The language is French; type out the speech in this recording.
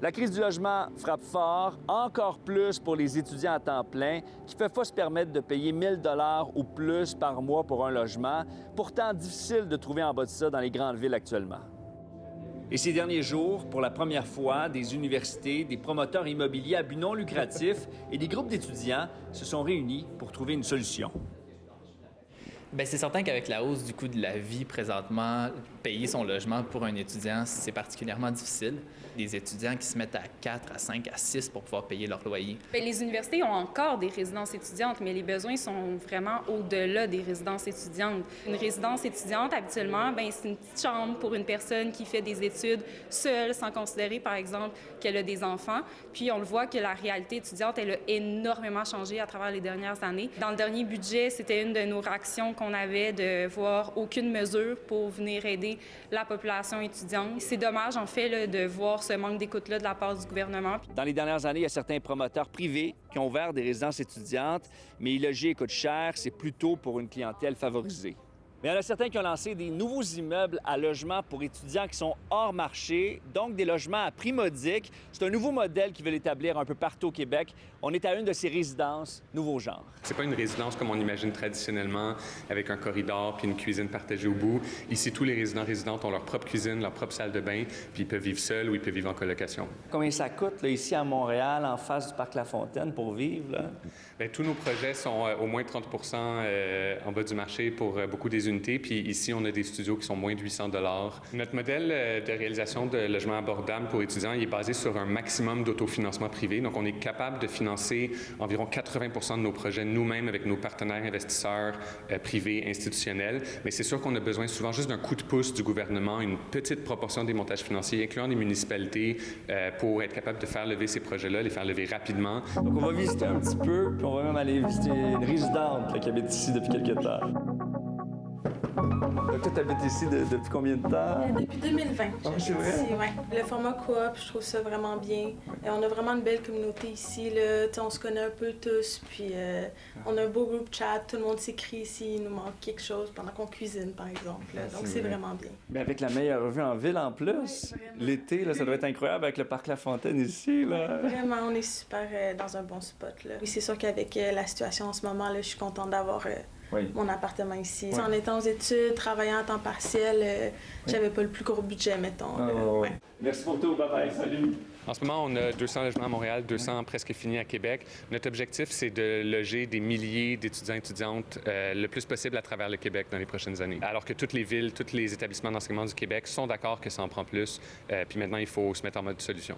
La crise du logement frappe fort, encore plus pour les étudiants à temps plein qui ne peuvent pas se permettre de payer 1 000 ou plus par mois pour un logement, pourtant difficile de trouver en bas de ça dans les grandes villes actuellement. Et ces derniers jours, pour la première fois, des universités, des promoteurs immobiliers à but non lucratif et des groupes d'étudiants se sont réunis pour trouver une solution. Bien, c'est certain qu'avec la hausse du coût de la vie présentement, payer son logement pour un étudiant, c'est particulièrement difficile. Des étudiants qui se mettent à 4, à 5, à 6 pour pouvoir payer leur loyer. Bien, les universités ont encore des résidences étudiantes, mais les besoins sont vraiment au-delà des résidences étudiantes. Une résidence étudiante, habituellement, bien, c'est une petite chambre pour une personne qui fait des études seule, sans considérer, par exemple, qu'elle a des enfants. Puis on le voit que la réalité étudiante, elle a énormément changé à travers les dernières années. Dans le dernier budget, c'était une de nos réactions qu'on avait de voir aucune mesure pour venir aider la population étudiante. C'est dommage, en fait, là, de voir ce manque d'écoute-là de la part du gouvernement. Dans les dernières années, il y a certains promoteurs privés qui ont ouvert des résidences étudiantes, mais y loger coûte cher, c'est plutôt pour une clientèle favorisée. Mais il y en a certains qui ont lancé des nouveaux immeubles à logement pour étudiants qui sont hors marché, donc des logements à prix modique. C'est un nouveau modèle qu'ils veulent établir un peu partout au Québec. On est à une de ces résidences, nouveau genre. C'est pas une résidence comme on imagine traditionnellement, avec un corridor puis une cuisine partagée au bout. Ici, tous les résidents-résidentes ont leur propre cuisine, leur propre salle de bain, puis ils peuvent vivre seuls ou ils peuvent vivre en colocation. Combien ça coûte, là, ici à Montréal, en face du Parc La Fontaine, pour vivre, là? Bien, tous nos projets sont au moins 30 en bas du marché pour beaucoup des unités. Puis ici, on a des studios qui sont moins de 800 $. Notre modèle de réalisation de logements abordables pour étudiants, il est basé sur un maximum d'autofinancement privé. Donc, on est capable de financer environ 80 de nos projets nous-mêmes avec nos partenaires investisseurs privés, institutionnels. Mais c'est sûr qu'on a besoin souvent juste d'un coup de pouce du gouvernement, une petite proportion des montages financiers, incluant les municipalités, pour être capable de faire lever ces projets-là, les faire lever rapidement. Donc, on va visiter un petit peu, puis on va même aller visiter une résidente là, qui habite ici depuis quelques temps. Donc, toi, tu habites ici depuis combien de temps? Depuis 2020. Ah, c'est vrai? Ici, ouais. Le format coop, je trouve ça vraiment bien. On a vraiment une belle communauté ici. Là. On se connaît un peu tous. Puis on a un beau groupe chat. Tout le monde s'écrit ici. Il nous manque quelque chose pendant qu'on cuisine, par exemple. Donc, c'est vraiment bien. Mais avec la meilleure vue en ville en plus. Ouais, l'été, là, ça doit être incroyable avec le Parc La Fontaine ici. Là. Vraiment, on est super dans un bon spot. Là. Oui, c'est sûr qu'avec la situation en ce moment, là, je suis contente d'avoir mon appartement ici. En étant aux études, travaillant à temps partiel, j'avais pas le plus gros budget, mettons. Merci pour tout. Bye-bye. Salut. En ce moment, on a 200 logements à Montréal, 200 presque finis à Québec. Notre objectif, c'est de loger des milliers d'étudiants et étudiantes le plus possible à travers le Québec dans les prochaines années. Alors que toutes les villes, tous les établissements d'enseignement du Québec sont d'accord que ça en prend plus. Puis maintenant, il faut se mettre en mode solution.